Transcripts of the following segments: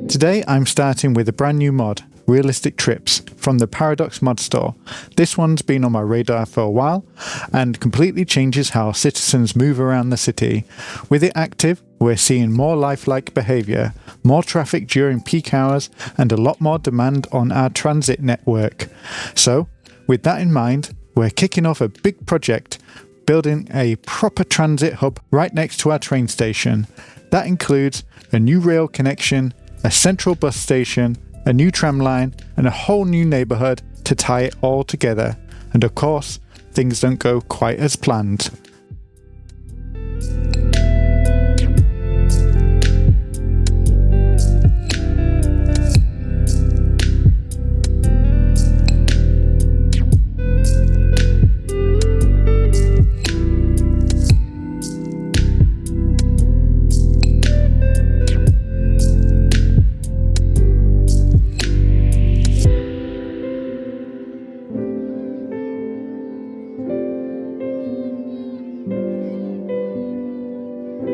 Today I'm starting with a brand new mod, Realistic Trips, from the Paradox mod store. This one's been on my radar for a while and completely changes how citizens move around the city. With it active, we're seeing more lifelike behaviour, more traffic during peak hours and a lot more demand on our transit network. So, with that in mind, we're kicking off a big project, building a proper transit hub right next to our train station. That includes a new rail connection, a central bus station, a new tram line, and a whole new neighbourhood to tie it all together. And of course, things don't go quite as planned.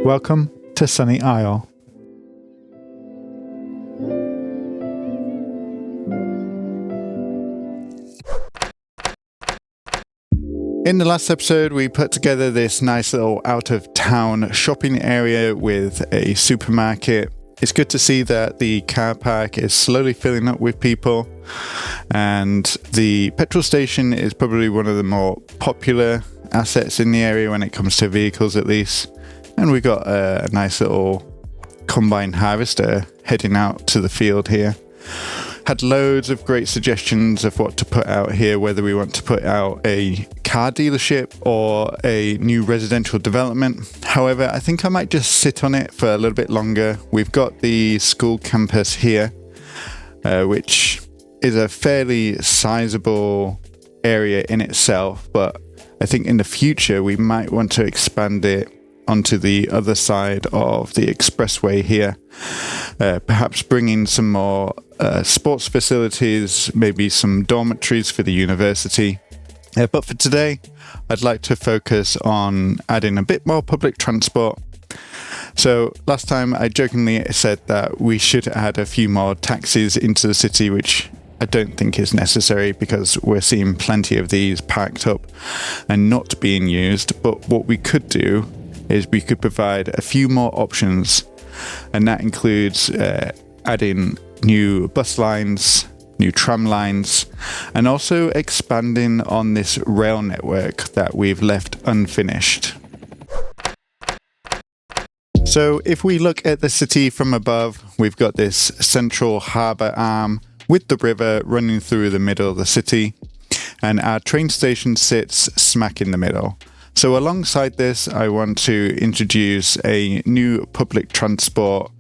Welcome to Sunny Isle. In the last episode, we put together this nice little out-of-town shopping area with a supermarket. It's good to see that the car park is slowly filling up with people, and the petrol station is probably one of the more popular assets in the area when it comes to vehicles, at least. And we got a nice little combine harvester heading out to the field here. Had loads of great suggestions of what to put out here, whether we want to put out a car dealership or a new residential development. However, I think I might just sit on it for a little bit longer. We've got the school campus here, which is a fairly sizable area in itself, but I think in the future we might want to expand it onto the other side of the expressway here, perhaps bringing some more sports facilities, maybe some dormitories for the university. But for today, I'd like to focus on adding a bit more public transport. So last time I jokingly said that we should add a few more taxis into the city, which I don't think is necessary because we're seeing plenty of these parked up and not being used. But what we could do is we could provide a few more options, and that includes adding new bus lines, new tram lines, and also expanding on this rail network that we've left unfinished. So if we look at the city from above, we've got this central harbour arm with the river running through the middle of the city, and our train station sits smack in the middle. So alongside this, I want to introduce a new public transport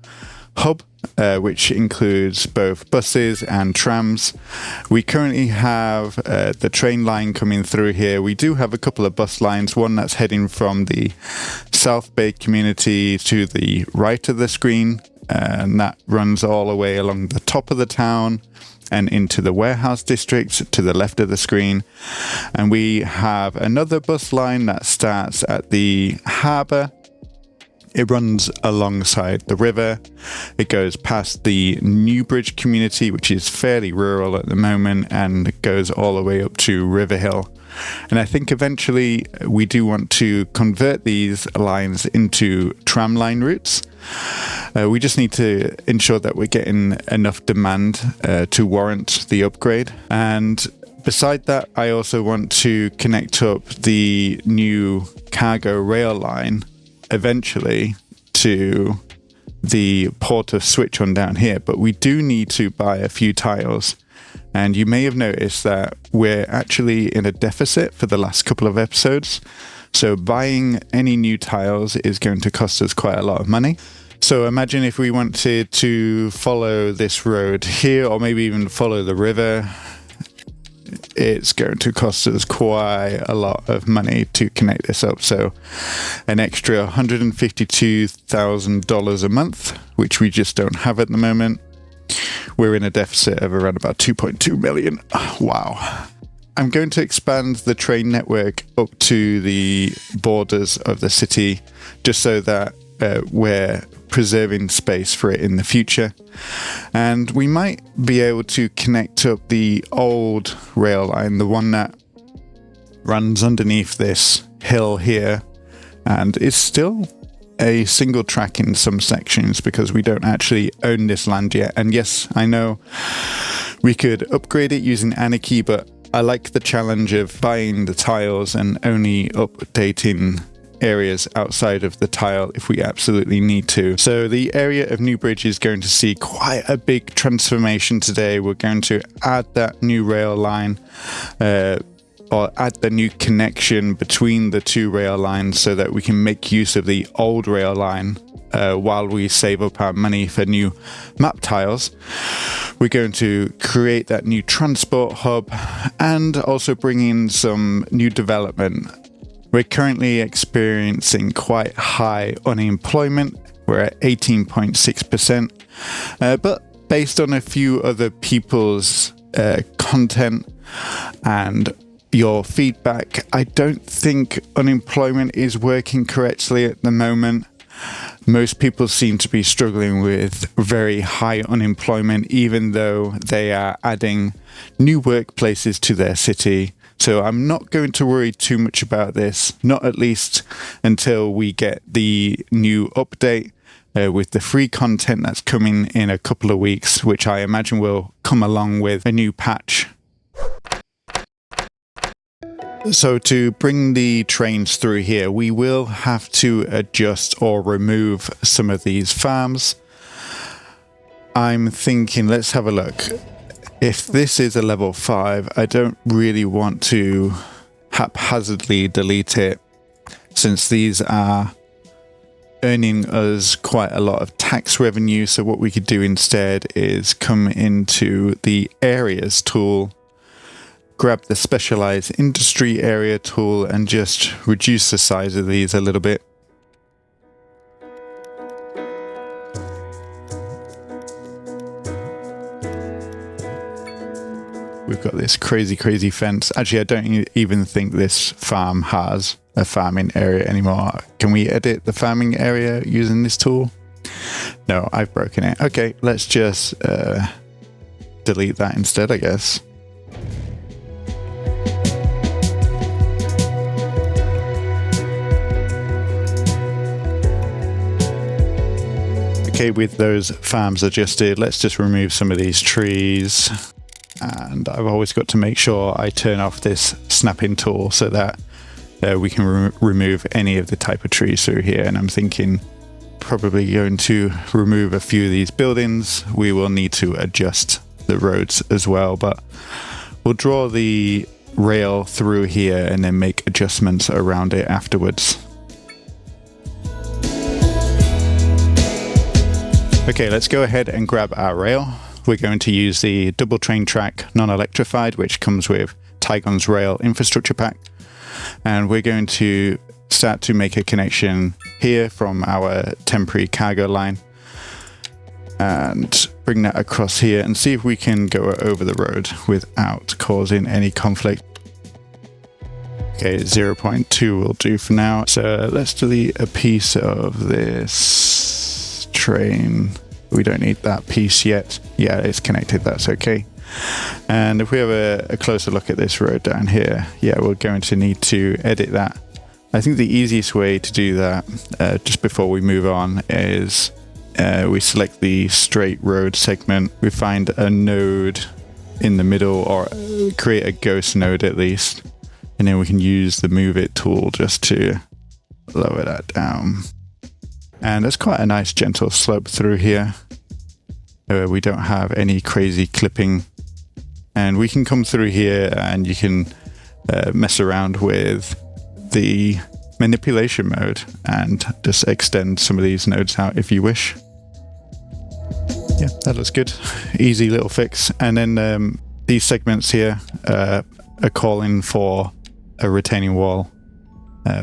hub, which includes both buses and trams. We currently have the train line coming through here. We do have a couple of bus lines, one that's heading from the South Bay community to the right of the screen, and that runs all the way along the top of the town and into the warehouse district to the left of the screen. And we have another bus line that starts at the harbour. It runs alongside the river. It goes past the Newbridge community, which is fairly rural at the moment, and it goes all the way up to Riverhill. And I think eventually we do want to convert these lines into tram line routes. We just need to ensure that we're getting enough demand to warrant the upgrade. And beside that, I also want to connect up the new cargo rail line eventually to the port of Switch-on down here. But we do need to buy a few tiles. And you may have noticed that we're actually in a deficit for the last couple of episodes. So buying any new tiles is going to cost us quite a lot of money. So imagine if we wanted to follow this road here, or maybe even follow the river, it's going to cost us quite a lot of money to connect this up. So an extra $152,000 a month, which we just don't have at the moment. We're in a deficit of around about 2.2 million. Wow. I'm going to expand the train network up to the borders of the city just so that we're preserving space for it in the future. And we might be able to connect up the old rail line, the one that runs underneath this hill here, and it's still a single track in some sections because we don't actually own this land yet. And yes, I know we could upgrade it using Anarchy, but I like the challenge of buying the tiles and only updating areas outside of the tile if we absolutely need to. So the area of Newbridge is going to see quite a big transformation today. We're going to add that new rail line, or add the new connection between the two rail lines so that we can make use of the old rail line while we save up our money for new map tiles. We're going to create that new transport hub and also bring in some new development. We're currently experiencing quite high unemployment. We're at 18.6%, but based on a few other people's content and your feedback, I don't think unemployment is working correctly at the moment. Most people seem to be struggling with very high unemployment, even though they are adding new workplaces to their city. So I'm not going to worry too much about this, not at least until we get the new update with the free content that's coming in a couple of weeks, which I imagine will come along with a new patch. So to bring the trains through here, we will have to adjust or remove some of these farms. I'm thinking, let's have a look. If this is a level 5, I don't really want to haphazardly delete it, since these are earning us quite a lot of tax revenue. So what we could do instead is come into the areas tool, grab the specialized industry area tool and just reduce the size of these a little bit. We've got this crazy fence. Actually, I don't even think this farm has a farming area anymore. Can we edit the farming area using this tool? No, I've broken it. Okay, let's just delete that instead, I guess. Okay, with those farms adjusted, let's just remove some of these trees. And I've always got to make sure I turn off this snapping tool so that we can remove any of the type of trees through here. And I'm thinking probably going to remove a few of these buildings. We will need to adjust the roads as well, but we'll draw the rail through here and then make adjustments around it afterwards. Okay, let's go ahead and grab our rail. We're going to use the double train track non-electrified, which comes with Tygon's rail infrastructure pack. And we're going to start to make a connection here from our temporary cargo line and bring that across here and see if we can go over the road without causing any conflict. Okay, 0.2 will do for now. So let's delete a piece of this train. We don't need that piece yet. Yeah, it's connected, that's okay. And if we have a closer look at this road down here, yeah, we're going to need to edit that. I think the easiest way to do that, just before we move on, is we select the straight road segment, we find a node in the middle, or create a ghost node at least, and then we can use the move it tool just to lower that down. And there's quite a nice gentle slope through here. We don't have any crazy clipping. And we can come through here and you can mess around with the manipulation mode and just extend some of these nodes out if you wish. Yeah, that looks good. Easy little fix. And then these segments here are calling for a retaining wall,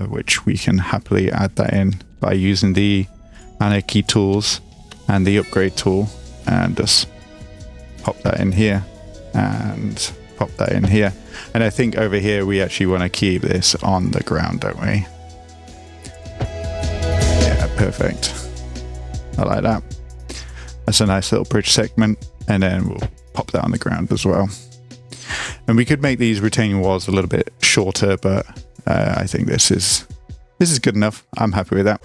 which we can happily add that in by using the Anarchy tools and the upgrade tool, and just pop that in here and pop that in here. And I think over here we actually want to keep this on the ground, don't we? Yeah, perfect. I like that. That's a nice little bridge segment, and then we'll pop that on the ground as well. And we could make these retaining walls a little bit shorter, but I think this is good enough. I'm happy with that.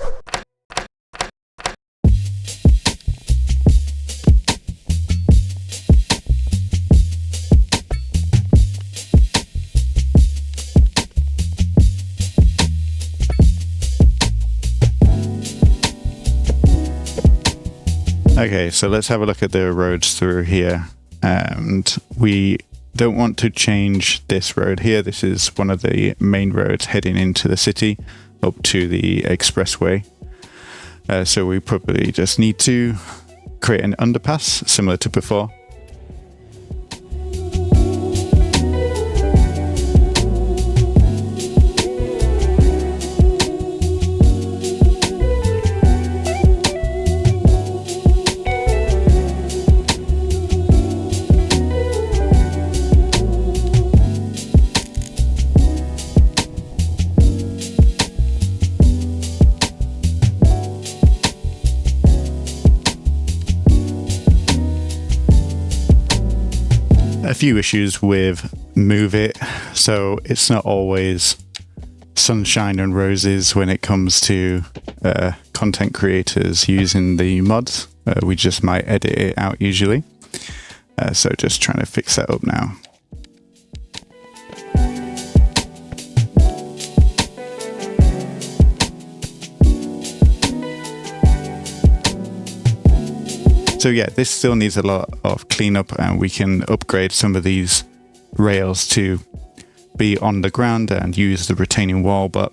Okay, so let's have a look at the roads through here. And we don't want to change this road here. This is one of the main roads heading into the city up to the expressway. So we probably just need to create an underpass similar to before. A few issues with Move It, so it's not always sunshine and roses when it comes to content creators using the mods. We just might edit it out usually, so just trying to fix that up now. So yeah, this still needs a lot of cleanup, and we can upgrade some of these rails to be on the ground and use the retaining wall. But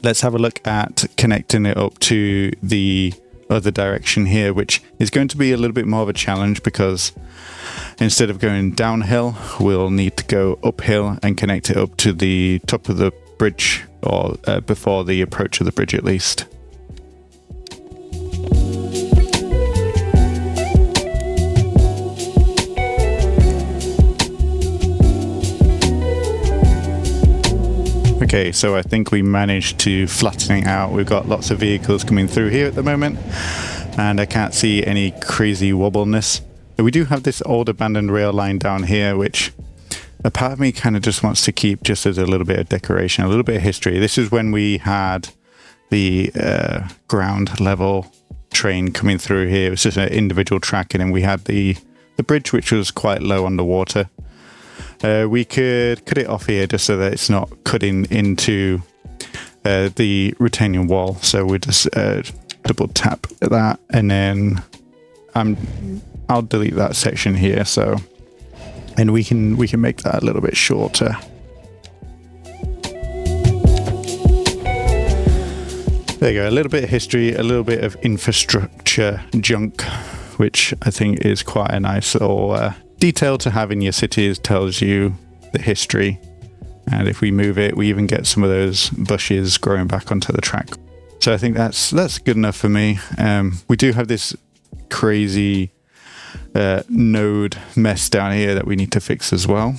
let's have a look at connecting it up to the other direction here, which is going to be a little bit more of a challenge because instead of going downhill, we'll need to go uphill and connect it up to the top of the bridge, or before the approach of the bridge at least. Okay, so I think we managed to flatten it out. We've got lots of vehicles coming through here at the moment, and I can't see any crazy wobbleness. But we do have this old abandoned rail line down here, which a part of me kind of just wants to keep just as a little bit of decoration, a little bit of history. This is when we had the ground level train coming through here. It was just an individual track, and then we had the bridge, which was quite low on the water. We could cut it off here just so that it's not cutting into the retaining wall. So we just double tap that, and then I'll delete that section here. So, and we can make that a little bit shorter. There you go. A little bit of history, a little bit of infrastructure junk, which I think is quite a nice little detail to have in your cities. Tells you the history, and if we move it, we even get some of those bushes growing back onto the track. So I think that's good enough for me. We do have this crazy node mess down here that we need to fix as well.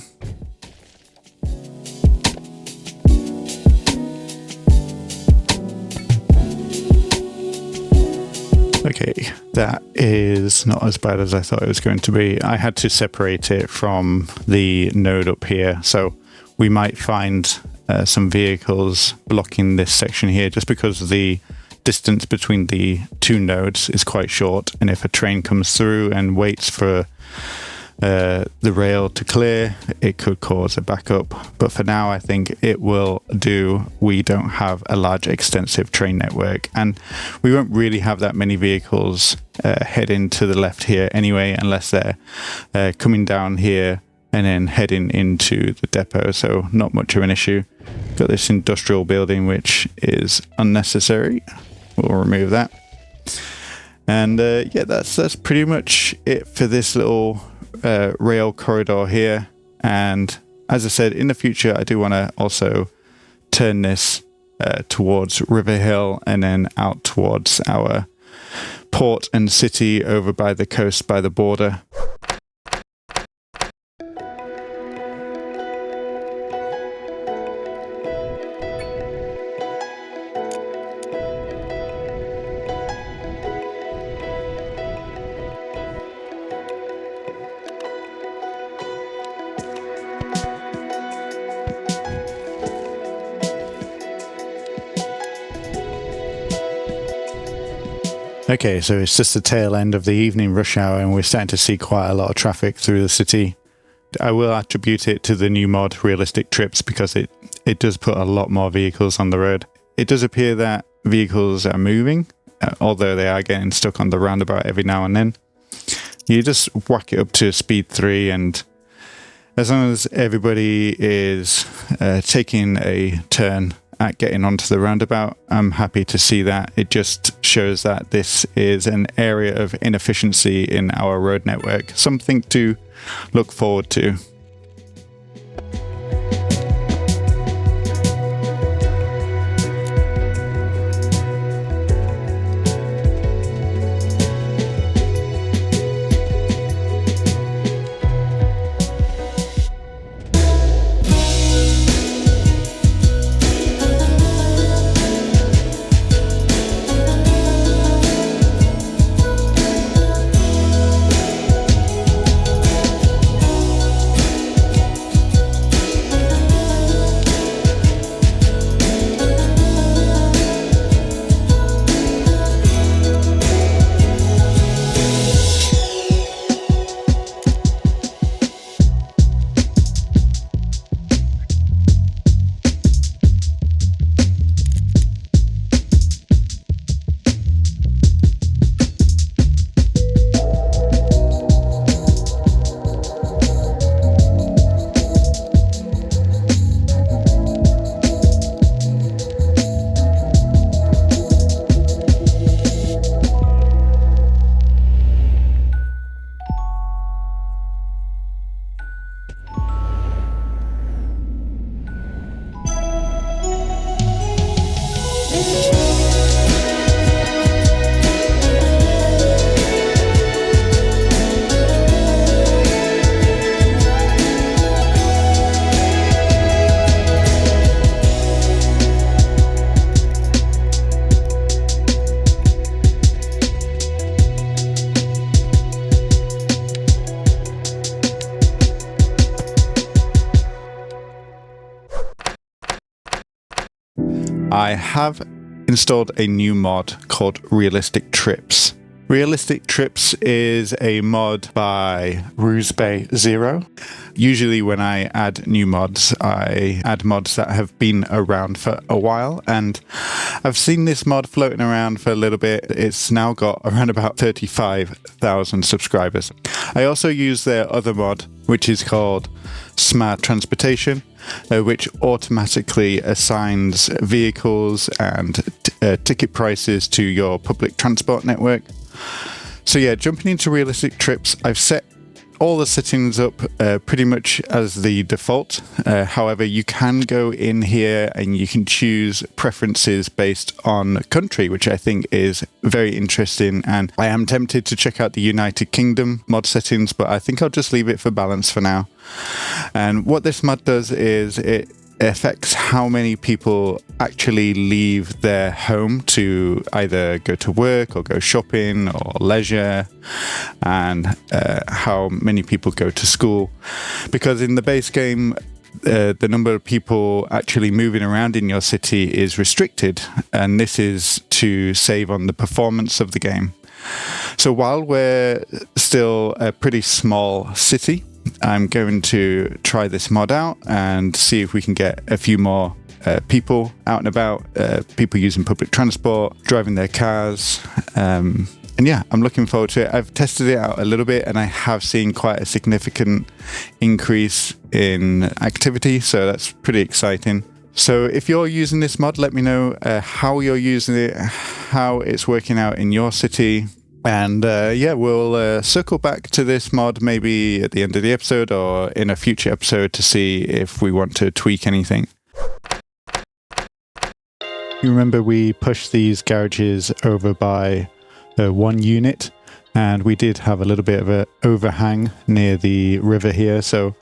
Okay, that is not as bad as I thought it was going to be. I had to separate it from the node up here, so we might find some vehicles blocking this section here just because the distance between the two nodes is quite short, and if a train comes through and waits for the rail to clear, it could cause a backup. But for now, I think it will do. We don't have a large extensive train network, and we won't really have that many vehicles heading to the left here anyway, unless they're coming down here and then heading into the depot. So not much of an issue. Got this industrial building, which is unnecessary. We'll remove that. And yeah, that's pretty much it for this little rail corridor here. And as I said, in the future, I do want to also turn this towards River Hill and then out towards our port and city over by the coast, by the border. Okay, so it's just the tail end of the evening rush hour and we're starting to see quite a lot of traffic through the city. I will attribute it to the new mod, Realistic Trips, because it does put a lot more vehicles on the road. It does appear that vehicles are moving, although they are getting stuck on the roundabout every now and then. You just whack it up to speed 3, and as long as everybody is taking a turn at getting onto the roundabout, I'm happy to see that. It just shows that this is an area of inefficiency in our road network, something to look forward to. I have installed a new mod called Realistic Trips. Realistic Trips is a mod by RuseBay0. Usually when I add new mods, I add mods that have been around for a while, and I've seen this mod floating around for a little bit. It's now got around about 35,000 subscribers. I also use their other mod, which is called Smart Transportation, which automatically assigns vehicles and ticket prices to your public transport network. So yeah, jumping into Realistic Trips, I've set all the settings up pretty much as the default. However, you can go in here and you can choose preferences based on country, which I think is very interesting. And I am tempted to check out the United Kingdom mod settings, but I think I'll just leave it for balance for now. And what this mod does is it affects how many people actually leave their home to either go to work or go shopping or leisure, and how many people go to school. Because in the base game, the number of people actually moving around in your city is restricted, and this is to save on the performance of the game. So while we're still a pretty small city, I'm going to try this mod out and see if we can get a few more people out and about, people using public transport, driving their cars. And yeah, I'm looking forward to it. I've tested it out a little bit and I have seen quite a significant increase in activity, so that's pretty exciting. So if you're using this mod, let me know how you're using it, how it's working out in your city. And yeah, we'll circle back to this mod maybe at the end of the episode or in a future episode to see if we want to tweak anything. You remember we pushed these garages over by 1 unit, and we did have a little bit of an overhang near the river here. So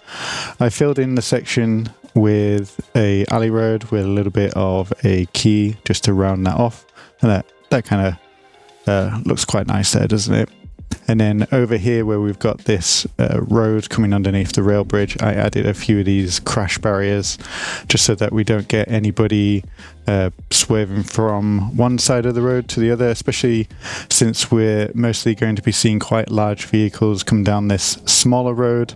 I filled in the section with a alley road with a little bit of a quay just to round that off. And that kind of looks quite nice there, doesn't it? And then over here where we've got this road coming underneath the rail bridge, I added a few of these crash barriers just so that we don't get anybody swerving from one side of the road to the other, especially since we're mostly going to be seeing quite large vehicles come down this smaller road.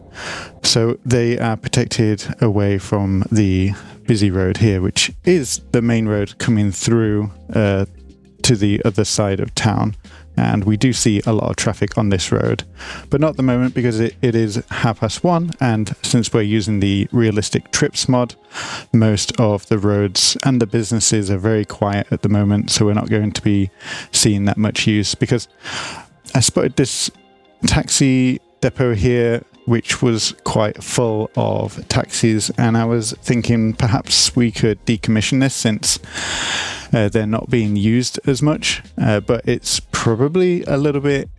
So they are protected away from the busy road here, which is the main road coming through to the other side of town. And we do see a lot of traffic on this road, but not at the moment because it is 1:30, and since we're using the realistic trips mod, most of the roads and the businesses are very quiet at the moment, so we're not going to be seeing that much use. Because I spotted this taxi depot here which was quite full of taxis, and I was thinking perhaps we could decommission this since they're not being used as much, but it's probably a little bit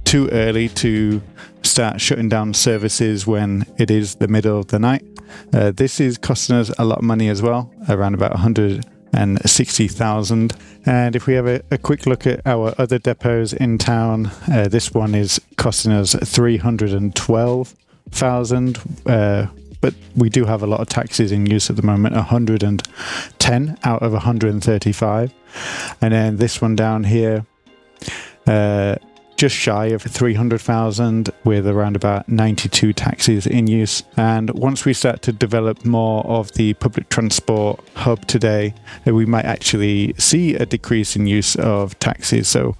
too early to start shutting down services when it is the middle of the night. This is costing us a lot of money as well, around about 160,000. And if we have a quick look at our other depots in town, this one is costing us 312,000, but we do have a lot of taxis in use at the moment, 110 out of 135. And then this one down here, just shy of 300,000 with around about 92 taxis in use. And once we start to develop more of the public transport hub today, we might actually see a decrease in use of taxis. So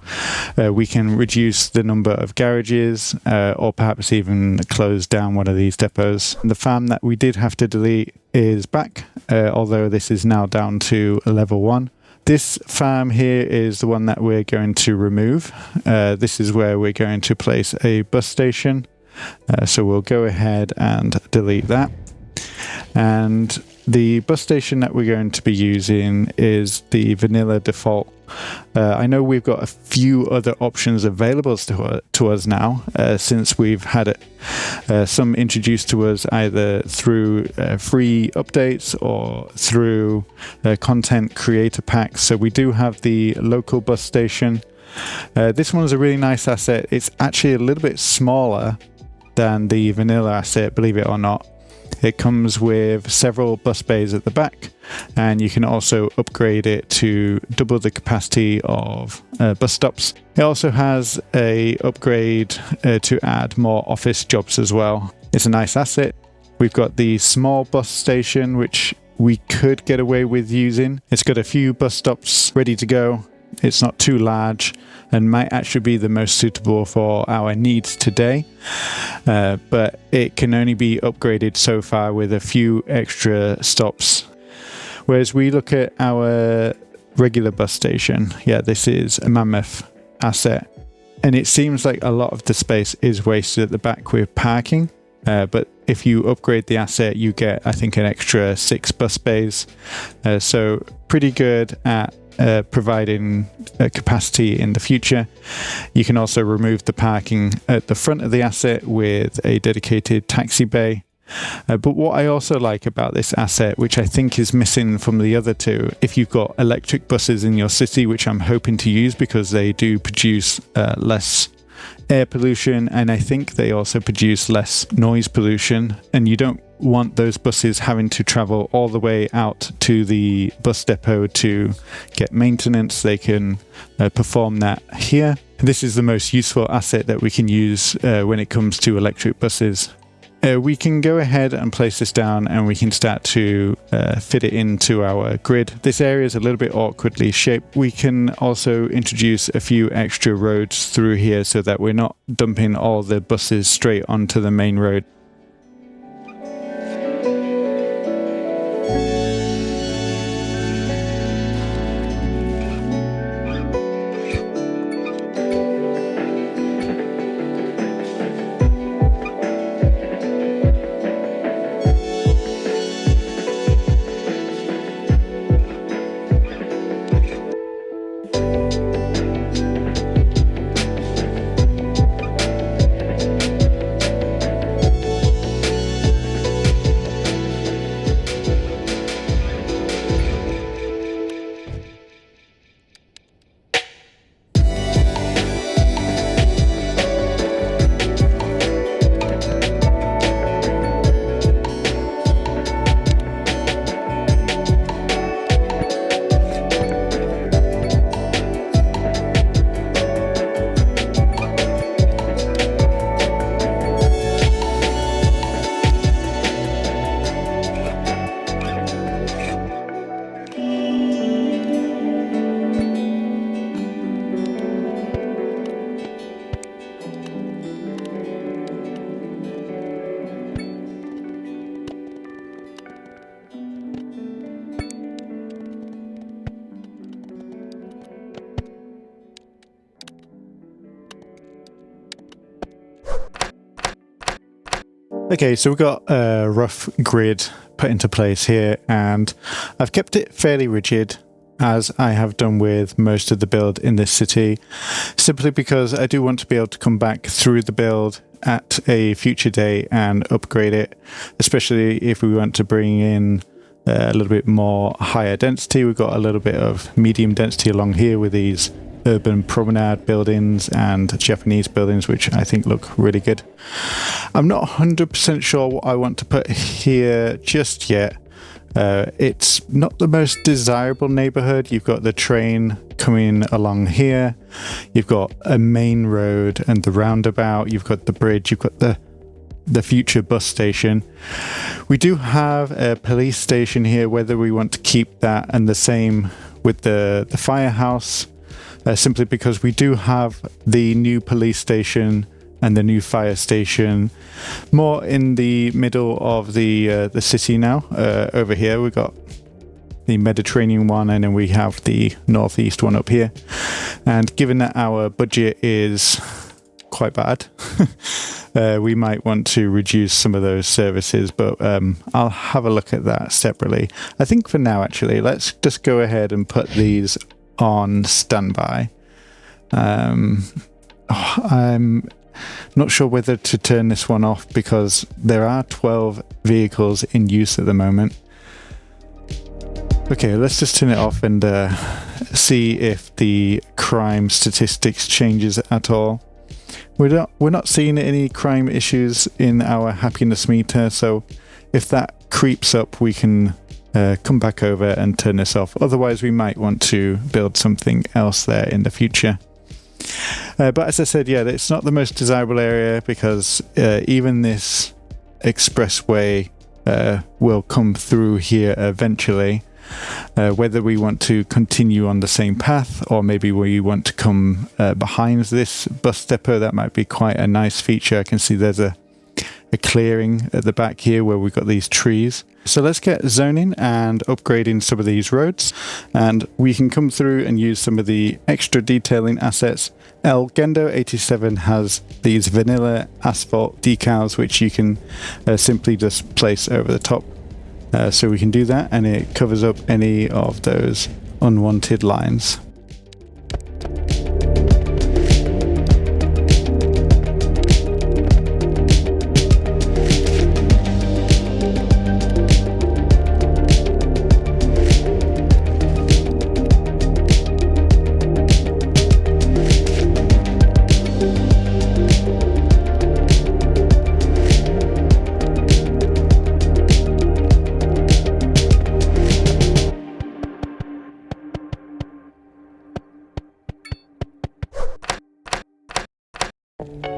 we can reduce the number of garages or perhaps even close down one of these depots. The farm that we did have to delete is back, although this is now down to level 1. This farm here is the one that we're going to remove. This is where we're going to place a bus station. So we'll go ahead and delete that. And the bus station that we're going to be using is the vanilla default. I know we've got a few other options available to us now, since we've had some introduced to us either through free updates or through content creator packs. So we do have the local bus station. This one's a really nice asset. It's actually a little bit smaller than the vanilla asset, believe it or not. It comes with several bus bays at the back, and you can also upgrade it to double the capacity of bus stops. It also has a upgrade to add more office jobs as well. It's a nice asset. We've got the small bus station, which we could get away with using. It's got a few bus stops ready to go. It's not too large and might actually be the most suitable for our needs today, but it can only be upgraded so far with a few extra stops. Whereas we look at our regular bus station, this is a mammoth asset, and it seems like a lot of the space is wasted at the back with parking, but if you upgrade the asset you get, I think, an extra 6 bus bays, so pretty good at providing capacity in the future. You can also remove the parking at the front of the asset with a dedicated taxi bay. But what I also like about this asset, which I think is missing from the other two, if you've got electric buses in your city, which I'm hoping to use because they do produce less air pollution, and I think they also produce less noise pollution, and you don't want those buses having to travel all the way out to the bus depot to get maintenance. They can perform that here. This is the most useful asset that we can use when it comes to electric buses. We can go ahead and place this down and we can start to fit it into our grid. This area is a little bit awkwardly shaped. We can also introduce a few extra roads through here so that we're not dumping all the buses straight onto the main road. Okay, so we've got a rough grid put into place here, and I've kept it fairly rigid, as I have done with most of the build in this city, simply because I do want to be able to come back through the build at a future day and upgrade it, especially if we want to bring in a little bit more higher density. We've got a little bit of medium density along here with these urban promenade buildings and Japanese buildings, which I think look really good. I'm not 100% sure what I want to put here just yet. It's not the most desirable neighborhood. You've got the train coming along here, you've got a main road and the roundabout, you've got the bridge, you've got the future bus station. We do have a police station here, whether we want to keep that, and the same with the firehouse, simply because we do have the new police station and the new fire station more in the middle of the city now. Over here we've got the Mediterranean one, and then we have the northeast one up here. And given that our budget is quite bad, we might want to reduce some of those services, but I'll have a look at that separately. I think for now, actually, let's just go ahead and put these on standby. I'm not sure whether to turn this one off because there are 12 vehicles in use at the moment. Okay, let's just turn it off and see if the crime statistics changes at all. We're not seeing any crime issues in our happiness meter, so if that creeps up, we can come back over and turn this off. Otherwise, we might want to build something else there in the future. But as I said, yeah, it's not the most desirable area because even this expressway will come through here eventually. Whether we want to continue on the same path or maybe we want to come behind this bus depot, that might be quite a nice feature. I can see there's a clearing at the back here where we've got these trees. So let's get zoning and upgrading some of these roads, and we can come through and use some of the extra detailing assets. El Gendo 87 has these vanilla asphalt decals which you can simply just place over the top. So we can do that, and it covers up any of those unwanted lines.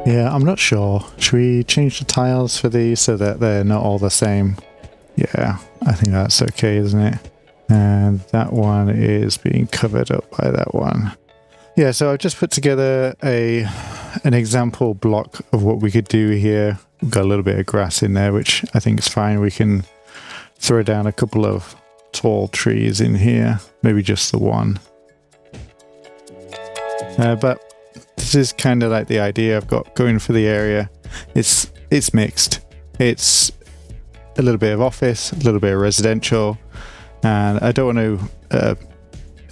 Yeah, I'm not sure. Should we change the tiles for these so that they're not all the same? Yeah, I think that's okay, isn't it? And that one is being covered up by that one. Yeah, so I've just put together an example block of what we could do here. We've got a little bit of grass in there, which I think is fine. We can throw down a couple of tall trees in here, maybe just the one. But this is kind of like the idea I've got going for the area. It's mixed. It's a little bit of office, a little bit of residential, and I don't want to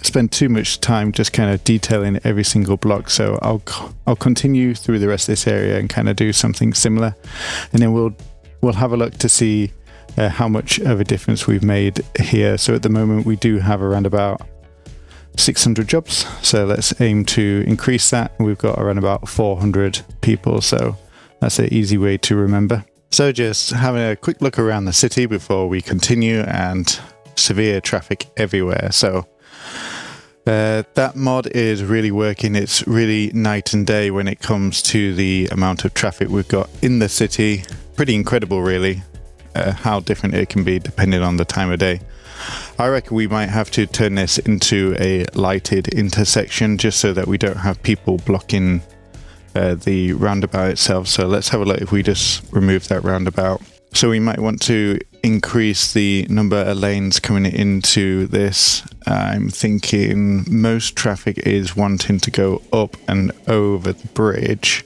spend too much time just kind of detailing every single block. So I'll continue through the rest of this area and kind of do something similar, and then we'll have a look to see how much of a difference we've made here. So at the moment we do have around about 600 jobs, so let's aim to increase that. We've got around about 400 people, so that's an easy way to remember. So just having a quick look around the city before we continue, and severe traffic everywhere. So that mod is really working. It's really night and day when it comes to the amount of traffic we've got in the city. Pretty incredible, really, how different it can be depending on the time of day. I reckon we might have to turn this into a lighted intersection just so that we don't have people blocking the roundabout itself. So let's have a look if we just remove that roundabout. So we might want to increase the number of lanes coming into this. I'm thinking most traffic is wanting to go up and over the bridge.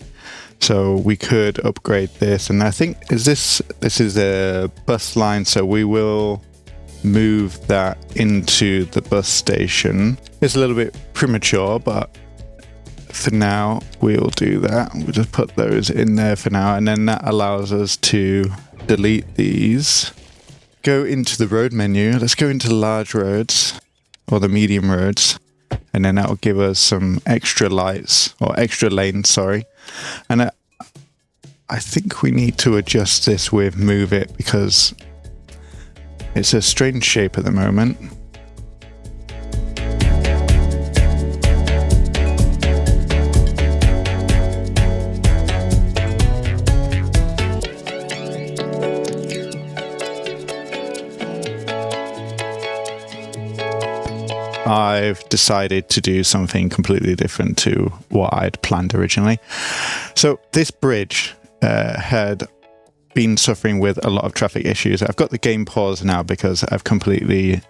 So we could upgrade this, and I think this is a bus line, so we will move that into the bus station. It's a little bit premature, but for now we'll do that. We'll just put those in there for now, and then that allows us to delete these. Go into the road menu. Let's go into large roads, or the medium roads, and then that will give us some extra lights, or extra lanes, sorry. And I think we need to adjust this with move it, because it's a strange shape at the moment. I've decided to do something completely different to what I'd planned originally. So this bridge had been suffering with a lot of traffic issues. I've got the game paused now because I've completely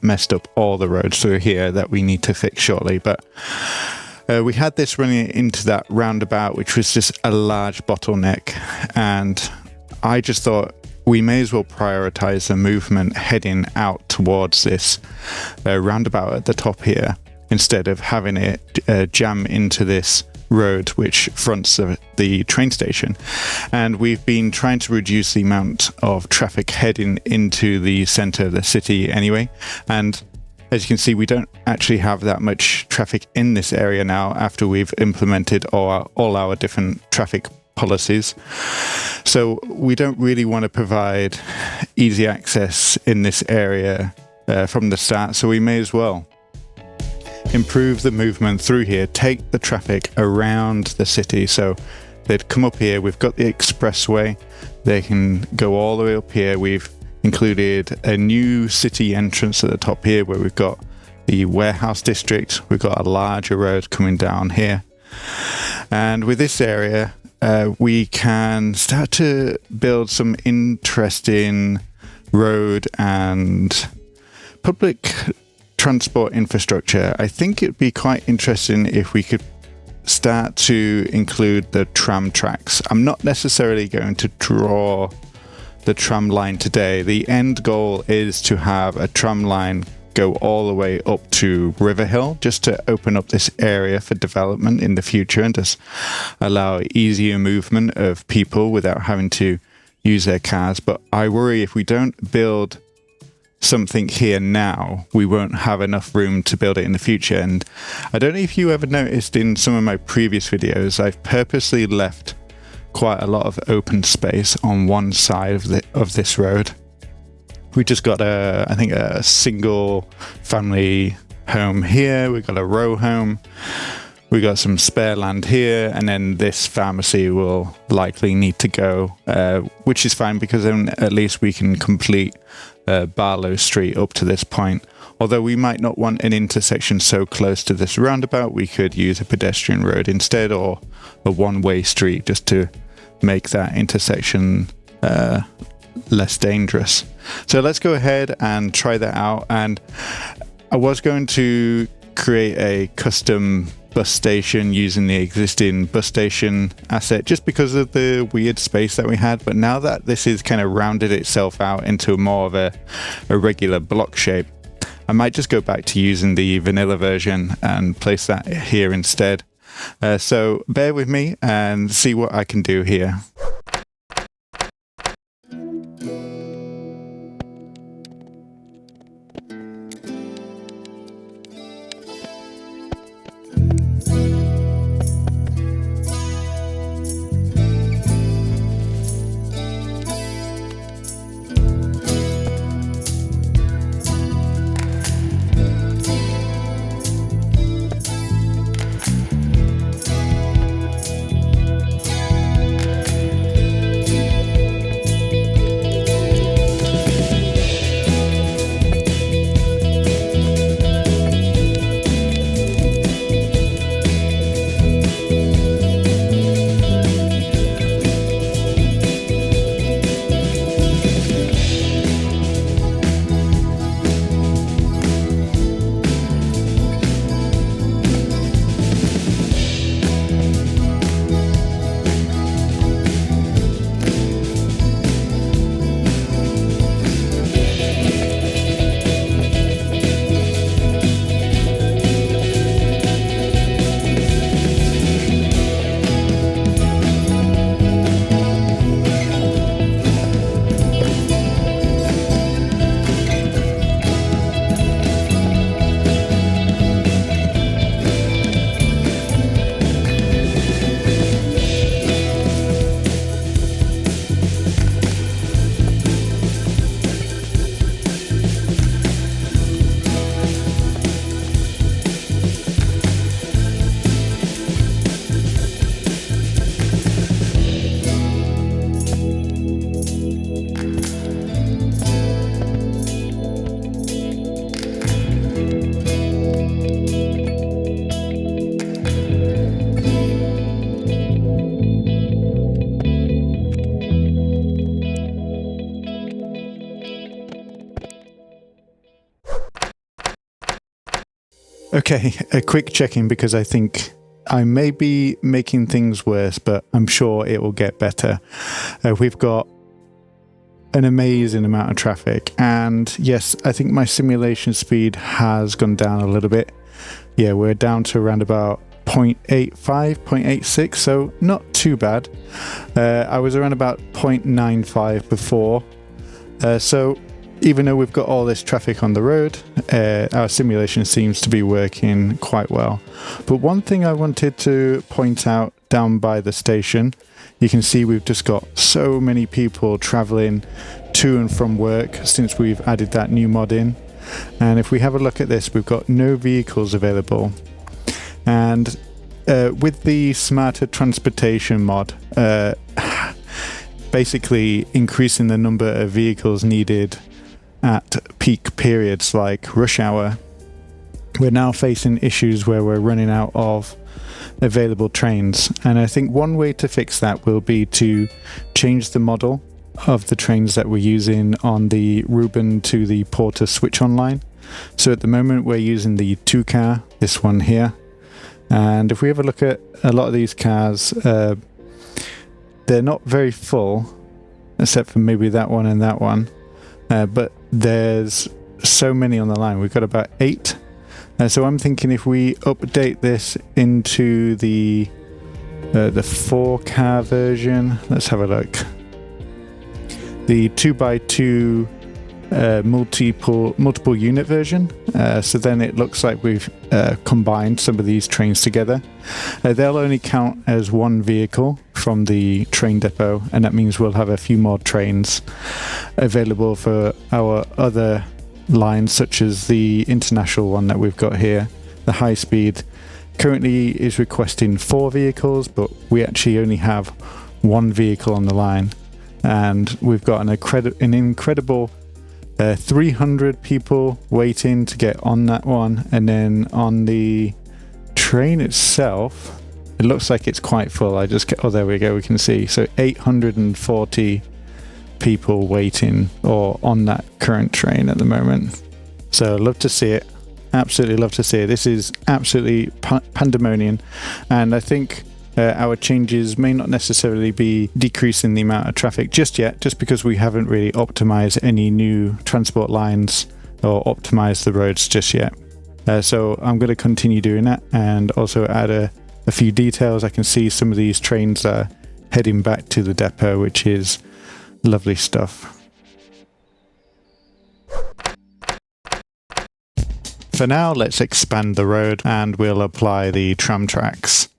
messed up all the roads through here that we need to fix shortly. But we had this running into that roundabout, which was just a large bottleneck. And I just thought, we may as well prioritize the movement heading out towards this roundabout at the top here, instead of having it jam into this road which fronts the train station. And we've been trying to reduce the amount of traffic heading into the center of the city anyway. And as you can see, we don't actually have that much traffic in this area now after we've implemented all our different traffic policies. So we don't really want to provide easy access in this area from the start, so we may as well improve the movement through here, take the traffic around the city. So they'd come up here, we've got the expressway, they can go all the way up here. We've included a new city entrance at the top here where we've got the warehouse district, we've got a larger road coming down here. And with this area, we can start to build some interesting road and public transport infrastructure. I think it'd be quite interesting if we could start to include the tram tracks. I'm not necessarily going to draw the tram line today. The end goal is to have a tram line go all the way up to Riverhill, just to open up this area for development in the future and just allow easier movement of people without having to use their cars. But I worry if we don't build something here now, we won't have enough room to build it in the future. And I don't know if you ever noticed in some of my previous videos, I've purposely left quite a lot of open space on one side of this road. We just got I think a single family home here. We got a row home. We got some spare land here, and then this pharmacy will likely need to go, which is fine because then at least we can complete Barlow Street up to this point. Although we might not want an intersection so close to this roundabout, we could use a pedestrian road instead, or a one-way street just to make that intersection less dangerous. So let's go ahead and try that out. And I was going to create a custom bus station using the existing bus station asset just because of the weird space that we had, but now that this is kind of rounded itself out into more of a regular block shape, I might just go back to using the vanilla version and place that here instead. So bear with me and see what I can do here. Okay, a quick check-in because I think I may be making things worse, but I'm sure it will get better. We've got an amazing amount of traffic, and yes, I think my simulation speed has gone down a little bit. Yeah, we're down to around about 0.85, 0.86, so not too bad. I was around about 0.95 before, so even though we've got all this traffic on the road, our simulation seems to be working quite well. But one thing I wanted to point out down by the station, you can see we've just got so many people traveling to and from work since we've added that new mod in. And if we have a look at this, we've got no vehicles available. And with the smarter transportation mod, basically increasing the number of vehicles needed at peak periods like rush hour, we're now facing issues where we're running out of available trains. And I think one way to fix that will be to change the model of the trains that we're using on the Reuben to the Porter switch on line. So at the moment we're using the 2-car, this one here. And if we have a look at a lot of these cars, they're not very full, except for maybe that one and that one. But there's so many on the line. We've got about 8. So I'm thinking if we update this into the 4-car version, let's have a look. The 2x2 multiple unit version. So then it looks like we've combined some of these trains together. They'll only count as one vehicle from the train depot, and that means we'll have a few more trains available for our other lines, such as the international one that we've got here. The high speed currently is requesting 4 vehicles, but we actually only have 1 vehicle on the line, and we've got an incredible 300 people waiting to get on that one. And then on the train itself, it looks like it's quite full. Oh, there we go, we can see. So 840 people waiting or on that current train at the moment. So love to see it. Absolutely love to see it. This is absolutely pandemonium. And I think our changes may not necessarily be decreasing the amount of traffic just yet, just because we haven't really optimized any new transport lines or optimized the roads just yet. So I'm going to continue doing that and also add a few details. I can see some of these trains are heading back to the depot, which is lovely stuff. For now, let's expand the road and we'll apply the tram tracks.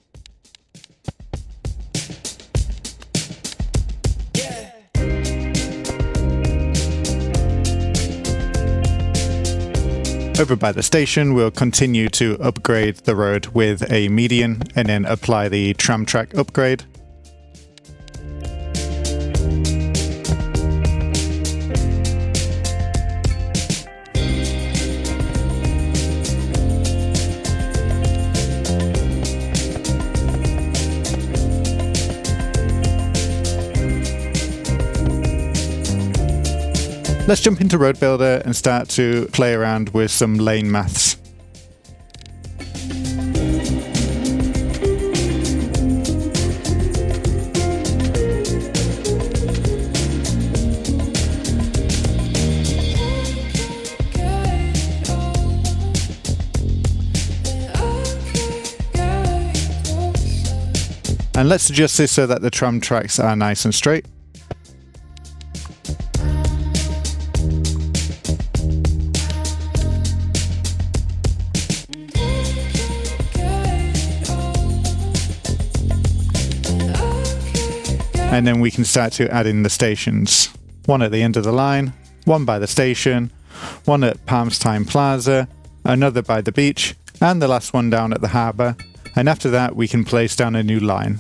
Over by the station, we'll continue to upgrade the road with a median and then apply the tram track upgrade. Let's jump into Road Builder and start to play around with some lane maths. And let's adjust this so that the tram tracks are nice and straight. And then we can start to add in the stations. One at the end of the line, one by the station, one at Palmstine Plaza, another by the beach, and the last one down at the harbour. And after that, we can place down a new line.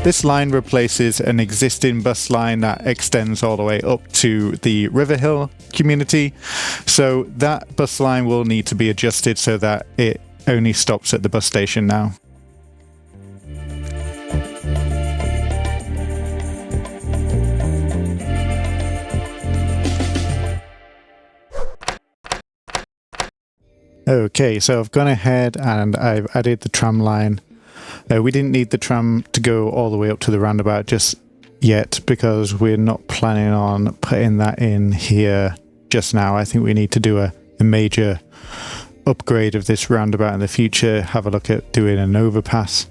This line replaces an existing bus line that extends all the way up to the Riverhill community. So that bus line will need to be adjusted so that it only stops at the bus station now. Okay, so I've gone ahead and I've added the tram line. We didn't need the tram to go all the way up to the roundabout just yet because we're not planning on putting that in here just now. I think we need to do a major upgrade of this roundabout in the future, have a look at doing an overpass.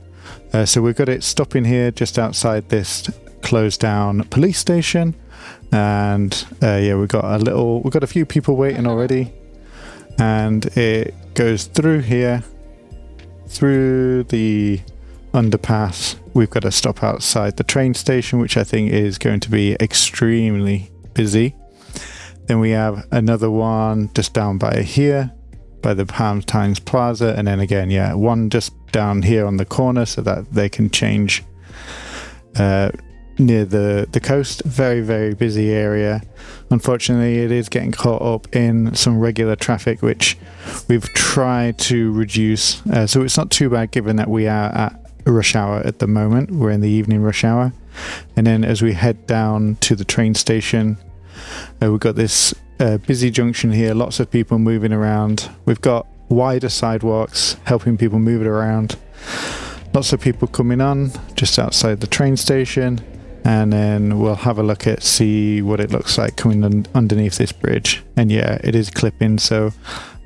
So we've got it stopping here just outside this closed down police station, and yeah, we've got a few people waiting already, and it goes through here, through the underpass. We've got to stop outside the train station, which I think is going to be extremely busy. Then we have another one just down by here, by the Palm Times Plaza, and then again, yeah, one just down here on the corner so that they can change near the coast. Very, very busy area. Unfortunately, it is getting caught up in some regular traffic, which we've tried to reduce. So it's not too bad given that we are at rush hour at the moment. We're in the evening rush hour. And then as we head down to the train station, we've got this busy junction here, lots of people moving around. We've got wider sidewalks helping people move it around. Lots of people coming on just outside the train station, and then we'll have a look at see what it looks like coming underneath this bridge. And yeah, it is clipping, so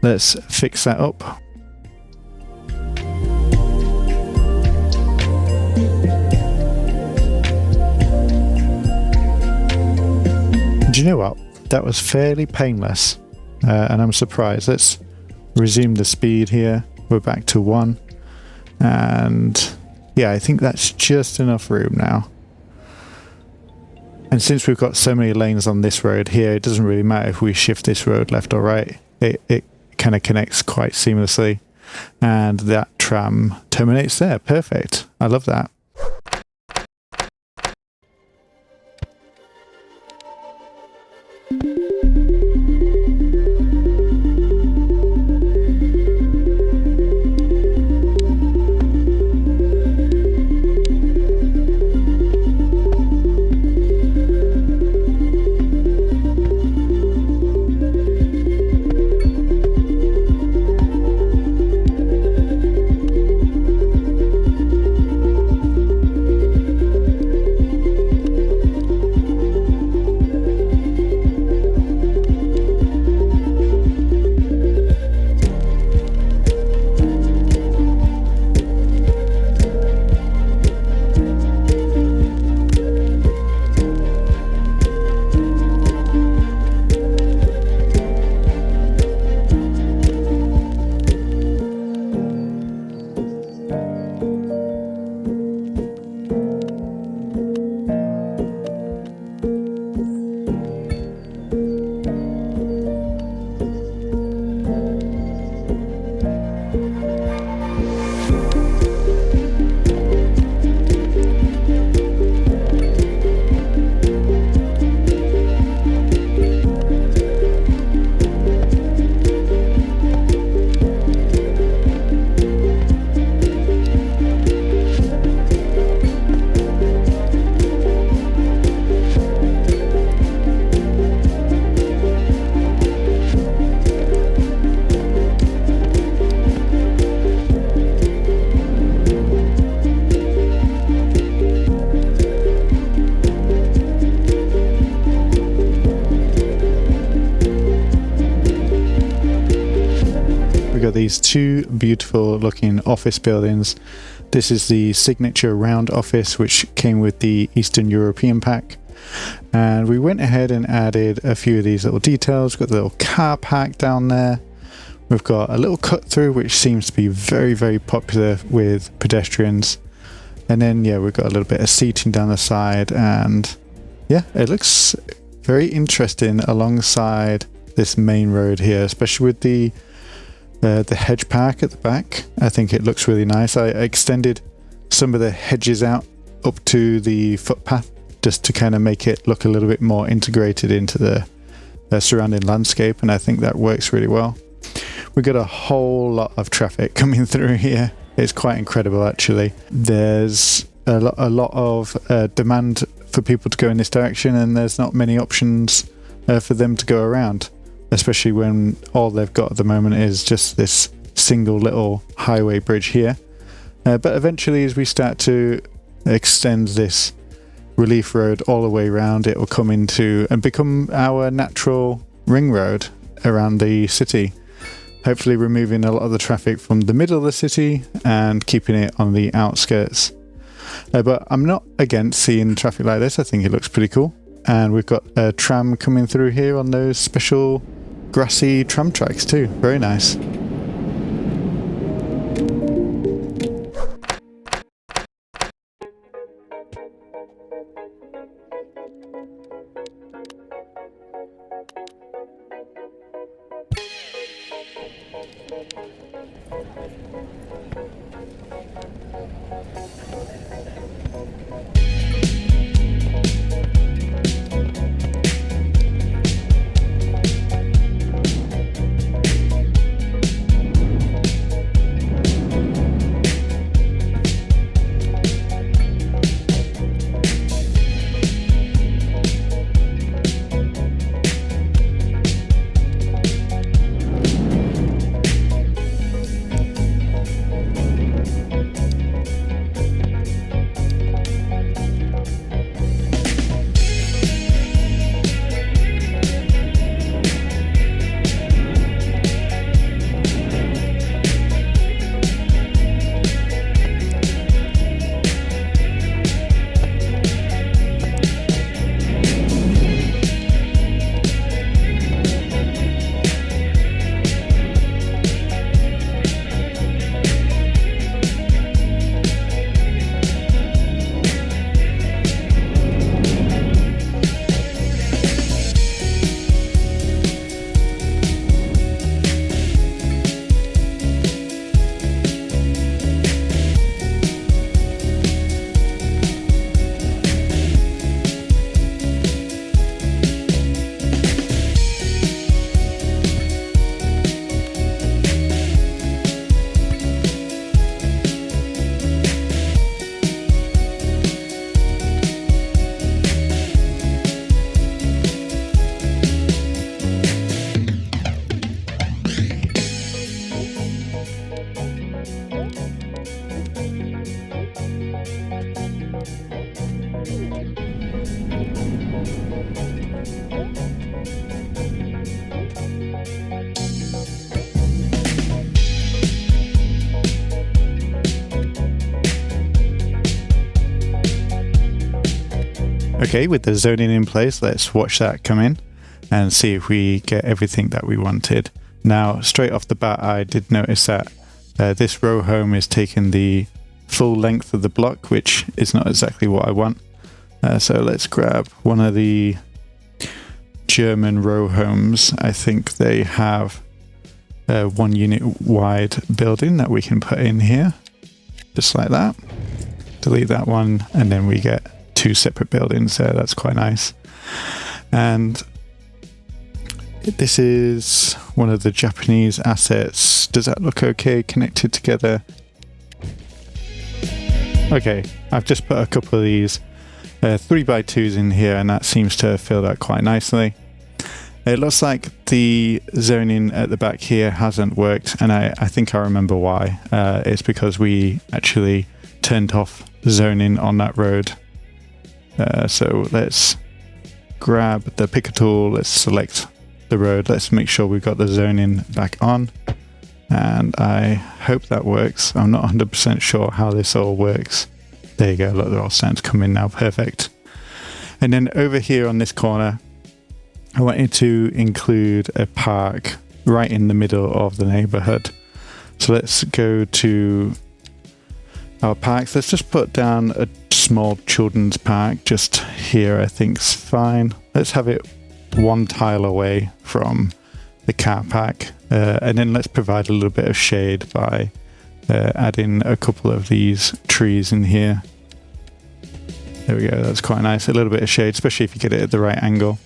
let's fix that up. Do you know what? That was fairly painless, and I'm surprised. Let's resume the speed here. We're back to 1, and yeah, I think that's just enough room now. And since we've got so many lanes on this road here, it doesn't really matter if we shift this road left or right. It kind of connects quite seamlessly, and that tram terminates there. Perfect. I love that. These two beautiful looking office buildings. This is the signature round office, which came with the Eastern European pack, and we went ahead and added a few of these little details. We've got the little car park down there. We've got a little cut through, which seems to be very, very popular with pedestrians. And then yeah, we've got a little bit of seating down the side, and yeah, it looks very interesting alongside this main road here, especially with the hedge park at the back. I think it looks really nice. I extended some of the hedges out up to the footpath just to kind of make it look a little bit more integrated into the surrounding landscape, and I think that works really well. We've got a whole lot of traffic coming through here. It's quite incredible, actually. There's a lot of demand for people to go in this direction, and there's not many options for them to go around, especially when all they've got at the moment is just this single little highway bridge here. But eventually, as we start to extend this relief road all the way around, it will come into and become our natural ring road around the city, hopefully removing a lot of the traffic from the middle of the city and keeping it on the outskirts. But I'm not against seeing traffic like this. I think it looks pretty cool. And we've got a tram coming through here on those special grassy tram tracks too. Very nice. Okay, with the zoning in place, let's watch that come in and see if we get everything that we wanted. Now, straight off the bat, I did notice that this row home is taking the full length of the block, which is not exactly what I want. So let's grab one of the German row homes. I think they have a 1 unit wide building that we can put in here, just like that. Delete that one, and then we get 2 separate buildings there. That's quite nice. And this is one of the Japanese assets. Does that look okay connected together? Okay, I've just put a couple of these 3x2s in here, and that seems to fill that quite nicely. It looks like the zoning at the back here hasn't worked, and I think I remember why. It's because we actually turned off zoning on that road. So let's grab the picker tool, let's select the road, let's make sure we've got the zoning back on, and I hope that works. I'm not 100% sure how this all works. There you go, look, they're all starting to come in now, perfect. And then over here on this corner, I wanted to include a park right in the middle of the neighborhood. So let's go to our parks. Let's just put down a small children's park just here. I think's fine. Let's have it 1 tile away from the car park, and then let's provide a little bit of shade by adding a couple of these trees in here. There we go, that's quite nice. A little bit of shade, especially if you get it at the right angle.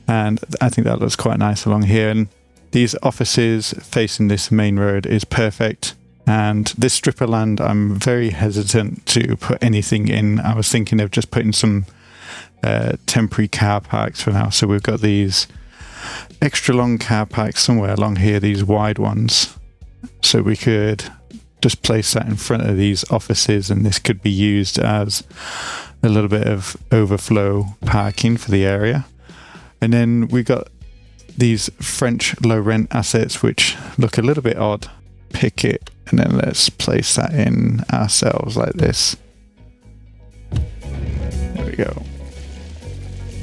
And I think that looks quite nice along here. And these offices facing this main road is perfect. And this strip of land, I'm very hesitant to put anything in. I was thinking of just putting some temporary car parks for now. So we've got these extra long car parks somewhere along here, these wide ones. So we could just place that in front of these offices, and this could be used as a little bit of overflow parking for the area. And then we got these French low rent assets which look a little bit odd. Pick it, and then let's place that in ourselves like this. There we go.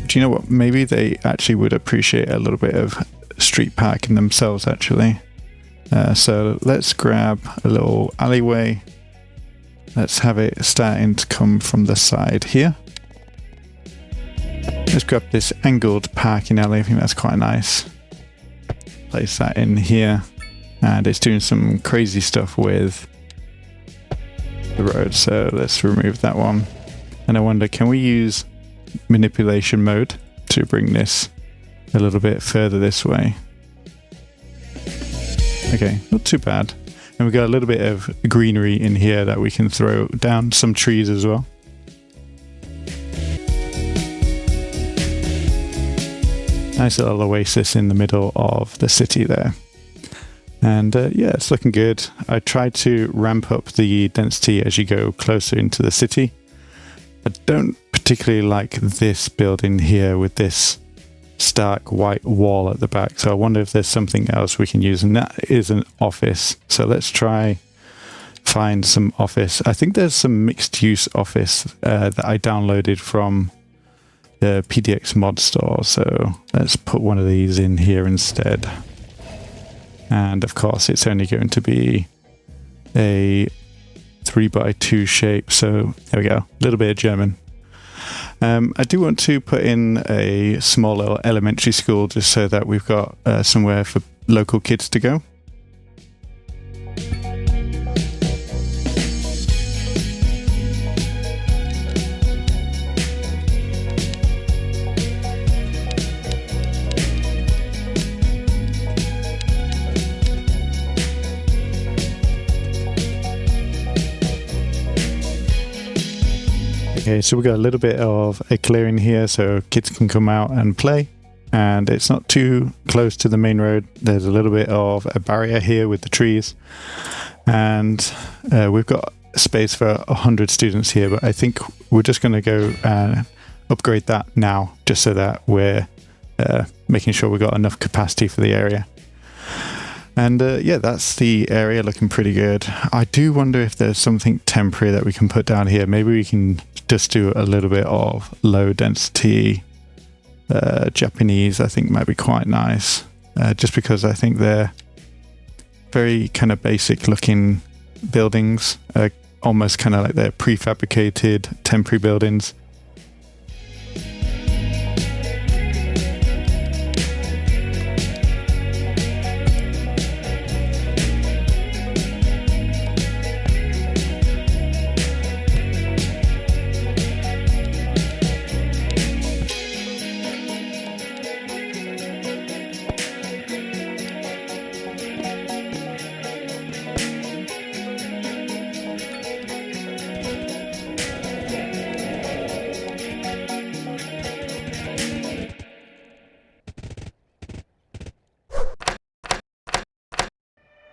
Do you know what? Maybe they actually would appreciate a little bit of street parking themselves actually. So let's grab a little alleyway. Let's have it starting to come from the side here. Let's grab this angled parking alley. I think that's quite nice. Place that in here. And it's doing some crazy stuff with the road. So let's remove that one. And I wonder, can we use manipulation mode to bring this a little bit further this way? Okay, not too bad. And we've got a little bit of greenery in here that we can throw down, some trees as well. Nice little oasis in the middle of the city there. And yeah, it's looking good. I tried to ramp up the density as you go closer into the city. I don't particularly like this building here with this stark white wall at the back, so I wonder if there's something else we can use, and that is an office. So let's try find some office. I think there's some mixed use office that I downloaded from the PDX mod store, so let's put one of these in here instead. And of course it's only going to be a 3x2 shape, so there we go, a little bit of German. I do want to put in a small little elementary school just so that we've got somewhere for local kids to go. Okay, so we've got a little bit of a clearing here so kids can come out and play, and it's not too close to the main road. There's a little bit of a barrier here with the trees, and we've got space for 100 students here, but I think we're just going to go upgrade that now just so that we're making sure we've got enough capacity for the area. And yeah, that's the area looking pretty good. I do wonder if there's something temporary that we can put down here. Maybe we can just do a little bit of low density Japanese. I think might be quite nice, just because I think they're very kind of basic looking buildings, almost kind of like they're prefabricated temporary buildings.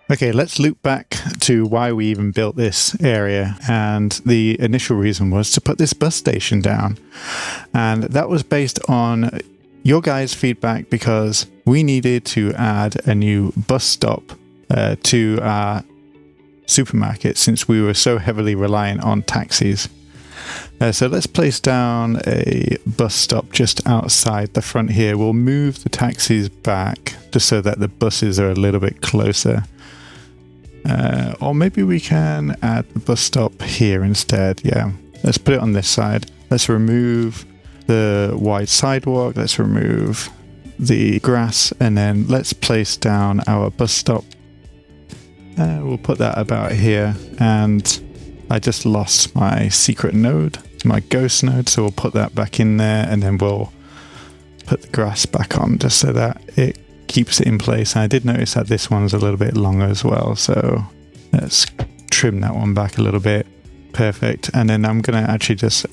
Okay, let's loop back to why we even built this area, and the initial reason was to put this bus station down, and that was based on your guys' feedback because we needed to add a new bus stop to our supermarket since we were so heavily reliant on taxis. So let's place down a bus stop just outside the front here. We'll move the taxis back just so that the buses are a little bit closer. Or maybe we can add the bus stop here instead. Yeah, let's put it on this side. Let's remove the wide sidewalk. Let's remove the grass, and then let's place down our bus stop. We'll put that about here, and I just lost my secret node. my ghost node, so we'll put that back in there, and then we'll put the grass back on just so that it keeps it in place. And I did notice that this one's a little bit longer as well, so let's trim that one back a little bit. Perfect. And then I'm going to actually just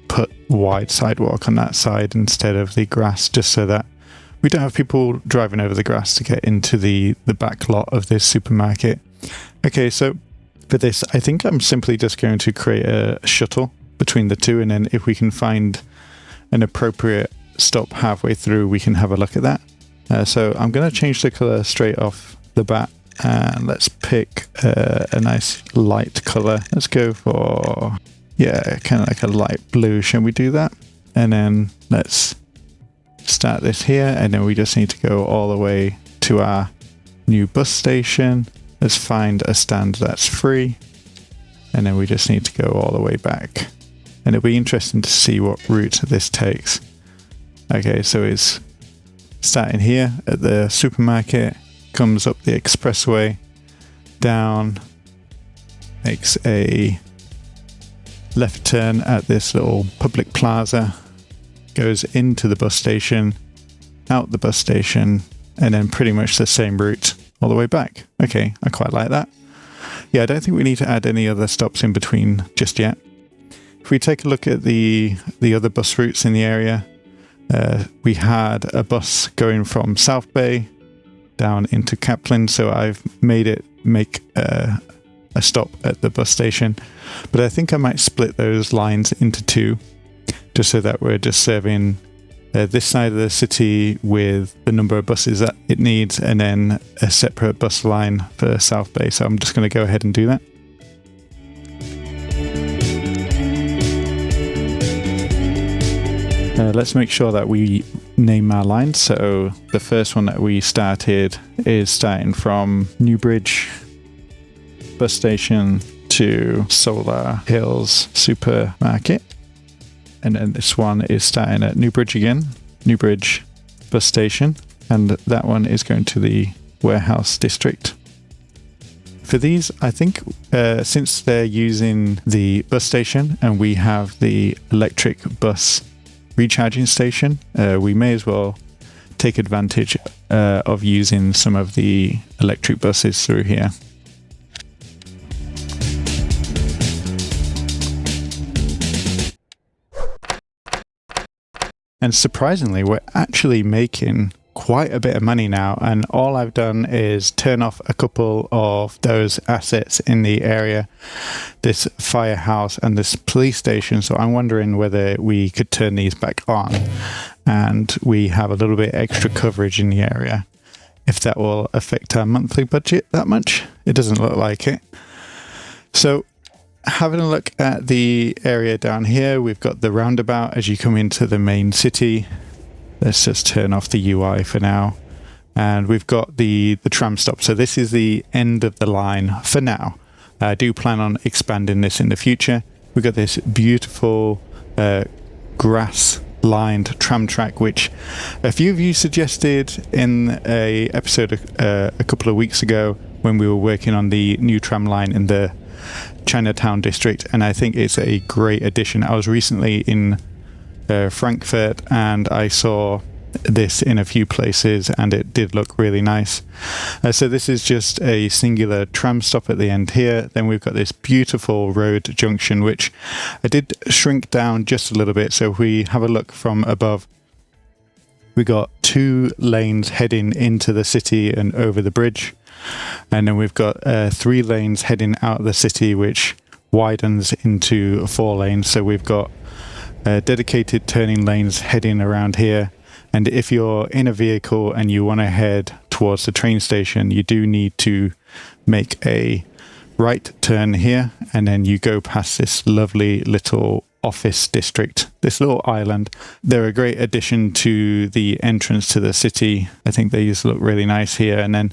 put wide sidewalk on that side instead of the grass, just so that we don't have people driving over the grass to get into the back lot of this supermarket. Okay, so for this, I think I'm simply just going to create a shuttle between the two, and then if we can find an appropriate stop halfway through, we can have a look at that. So I'm going to change the color straight off the bat, and let's pick a nice light color. Let's go for, yeah, kind of like a light blue. Shall we do that? And then let's start this here, and then we just need to go all the way to our new bus station. Let's find a stand that's free, and then we just need to go all the way back. And it'll be interesting to see what route this takes. Okay, so it's starting here at the supermarket, comes up the expressway, down, makes a left turn at this little public plaza, goes into the bus station, out the bus station, and then pretty much the same route all the way back. Okay, I quite like that. Yeah, I don't think we need to add any other stops in between just yet. If we take a look at the other bus routes in the area, we had a bus going from South Bay down into Kaplan, so I've made it make a stop at the bus station. But I think I might split those lines into two, just so that we're just serving this side of the city with the number of buses that it needs, and then a separate bus line for South Bay. So I'm just going to go ahead and do that. Let's make sure that we name our lines. So the first one that we started is starting from Newbridge bus station to Solar Hills Supermarket. And then this one is starting at Newbridge again, Newbridge bus station. And that one is going to the warehouse district. For these, I think since they're using the bus station and we have the electric bus recharging station, we may as well take advantage of using some of the electric buses through here. And surprisingly, we're actually making quite a bit of money now, and all I've done is turn off a couple of those assets in the area, this firehouse and this police station. So I'm wondering whether we could turn these back on and we have a little bit extra coverage in the area. If that will affect our monthly budget that much, it doesn't look like it. So having a look at the area down here, we've got the roundabout as you come into the main city. Let's just turn off the UI for now. And we've got the tram stop. So this is the end of the line for now. I do plan on expanding this in the future. We've got this beautiful grass-lined tram track, which a few of you suggested in a episode a couple of weeks ago when we were working on the new tram line in the Chinatown district. And I think it's a great addition. I was recently in Frankfurt and I saw this in a few places and it did look really nice. So this is just a singular tram stop at the end here. Then we've got this beautiful road junction, which I did shrink down just a little bit. So if we have a look from above, we got 2 lanes heading into the city and over the bridge, and then we've got 3 lanes heading out of the city, which widens into 4 lanes. So we've got dedicated turning lanes heading around here. And if you're in a vehicle and you want to head towards the train station, you do need to make a right turn here, and then you go past this lovely little office district, this little island. They're a great addition to the entrance to the city. I think they just look really nice here. And then,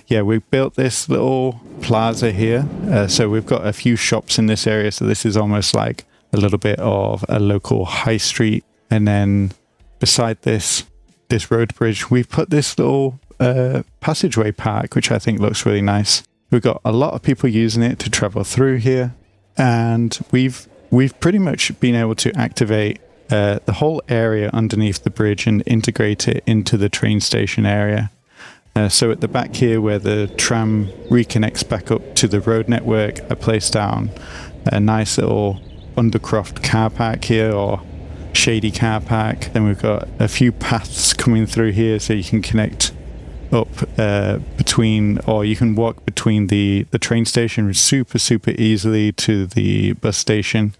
yeah, we built this little plaza here. So we've got a few shops in this area. So this is almost like a little bit of a local high street. And then beside this road bridge, we've put this little passageway park, which I think looks really nice. We've got a lot of people using it to travel through here, and we've we've pretty much been able to activate the whole area underneath the bridge and integrate it into the train station area. So at the back here where the tram reconnects back up to the road network, I placed down a nice little undercroft car park here, or shady car park. Then we've got a few paths coming through here so you can connect up between, or you can walk between the train station super easily to the bus station.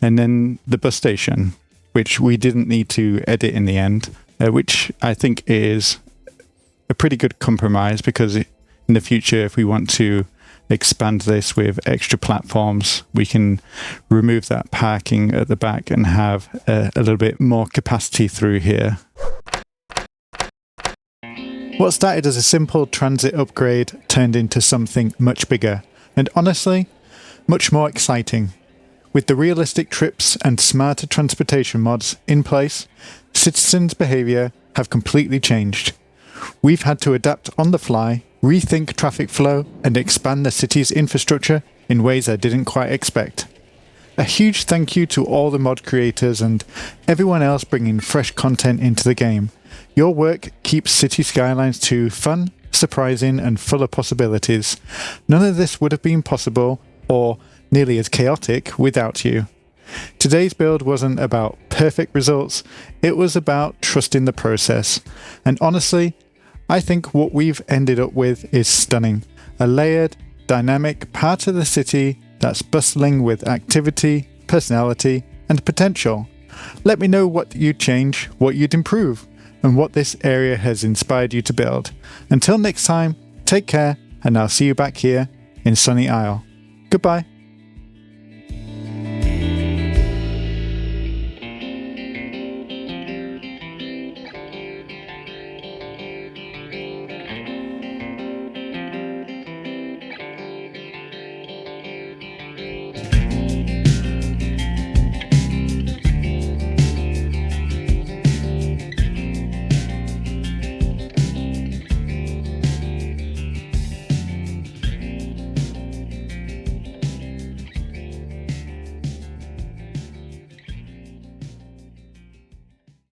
And then the bus station, which we didn't need to edit in the end, which I think is a pretty good compromise, because in the future, if we want to expand this with extra platforms, we can remove that parking at the back and have a little bit more capacity through here. What started as a simple transit upgrade turned into something much bigger, and honestly, much more exciting. With the realistic trips and smarter transportation mods in place, citizens' behaviour have completely changed. We've had to adapt on the fly, rethink traffic flow, and expand the city's infrastructure in ways I didn't quite expect. A huge thank you to all the mod creators and everyone else bringing fresh content into the game. Your work keeps City Skylines 2 fun, surprising, and full of possibilities. None of this would have been possible, or nearly as chaotic, without you. Today's build wasn't about perfect results, it was about trusting the process. And honestly, I think what we've ended up with is stunning. A layered, dynamic part of the city that's bustling with activity, personality, and potential. Let me know what you'd change, what you'd improve, and what this area has inspired you to build. Until next time, take care, and I'll see you back here in Sunny Isle. Goodbye.